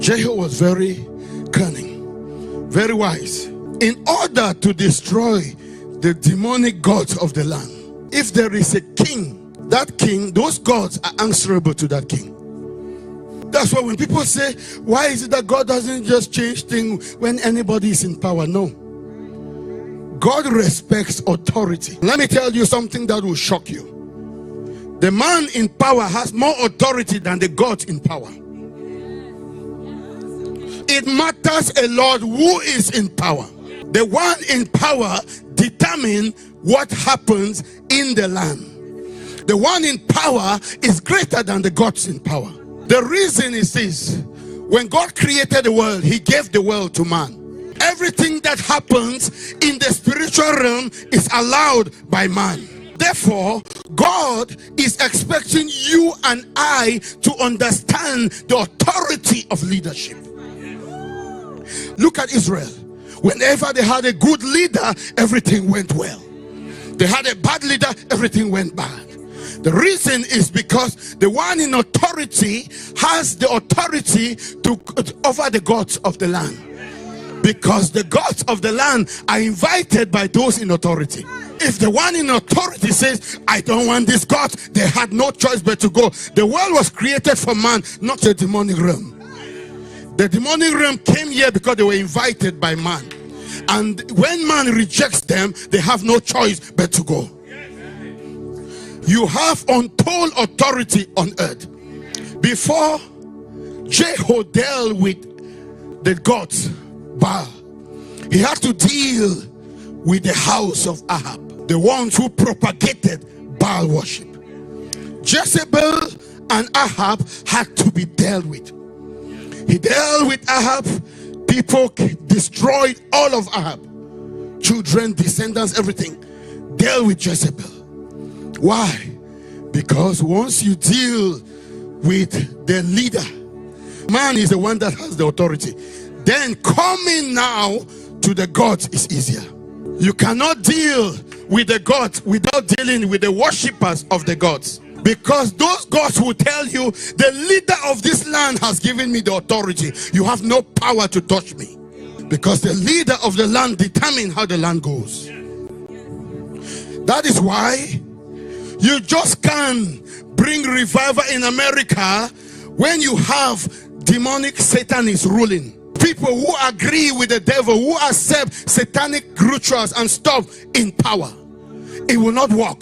Jehu was very cunning, very wise. In order to destroy the demonic gods of the land, if there is a king, that king, those gods are answerable to that king. That's why when people say, why is it that God doesn't just change things when anybody is in power? No. God respects authority. Let me tell you something that will shock you. The man in power has more authority than the gods in power. It matters a lot who is in power. The one in power determines what happens in the land. The one in power is greater than the gods in power. The reason is this: when God created the world, he gave the world to man. Everything that happens in the spiritual realm is allowed by man. Therefore, God is expecting you and I to understand the authority of leadership. Look at Israel. Whenever they had a good leader, everything went well. They had a bad leader, everything went bad. The reason is because the one in authority has the authority over the gods of the land. Because the gods of the land are invited by those in authority. If the one in authority says, I don't want this God, they had no choice but to go. The world was created for man, not the demonic realm. The demonic realm came here because they were invited by man. And when man rejects them, they have no choice but to go. You have untold authority on earth. Before Jehu dealt with the gods, Baal, he had to deal with the house of Ahab, the ones who propagated Baal worship. Jezebel and Ahab had to be dealt with. He dealt with Ahab. People destroyed all of Ahab, children, descendants, everything. Dealt with Jezebel. Why? Because once you deal with the leader, man is the one that has the authority. Then coming now to the gods is easier. You cannot deal with the gods without dealing with the worshippers of the gods. Because those gods will tell you, the leader of this land has given me the authority. You have no power to touch me. Because the leader of the land determines how the land goes. That is why you just can't bring revival in America when you have demonic Satan is ruling. People who agree with the devil, who accept satanic rituals and stuff in power. It will not work.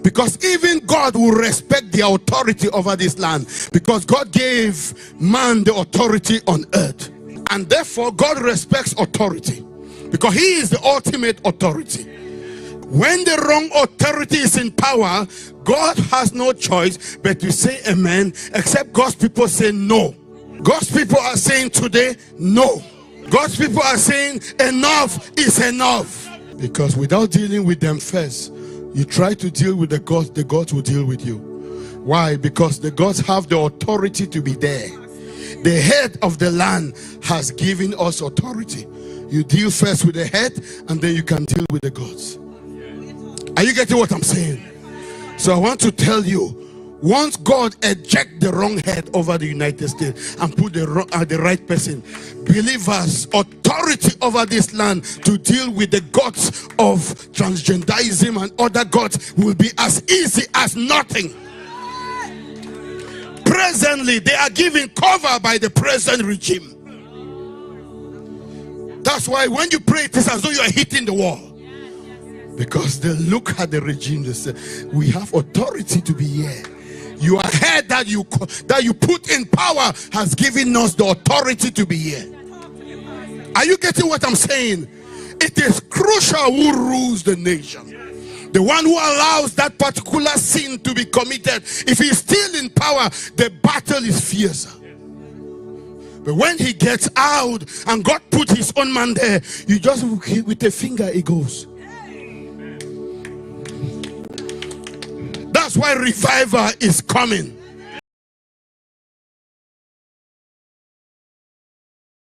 Because even God will respect the authority over this land. Because God gave man the authority on earth. And therefore God respects authority. Because he is the ultimate authority. When the wrong authority is in power, God has no choice but to say amen, except God's people say no. God's people are saying today, no. God's people are saying enough is enough. Because without dealing with them first, you try to deal with the gods will deal with you. Why? Because the gods have the authority to be there. The head of the land has given us authority. You deal first with the head, and then you can deal with the gods. Are you getting what I'm saying? So I want to tell you, once God eject the wrong head over the United States and put the right person, believers, authority over this land to deal with the gods of transgenderism and other gods will be as easy as nothing. Presently, they are given cover by the present regime. That's why when you pray, it is as though you are hitting the wall. Because they look at the regime, they say, we have authority to be here. Your head that you put in power has given us the authority to be here. Are you getting what I'm saying? It is crucial who rules the nation. The one who allows that particular sin to be committed. If he's still in power, the battle is fiercer. But when he gets out and God put his own man there, you just with a finger it goes. That's why revival is coming.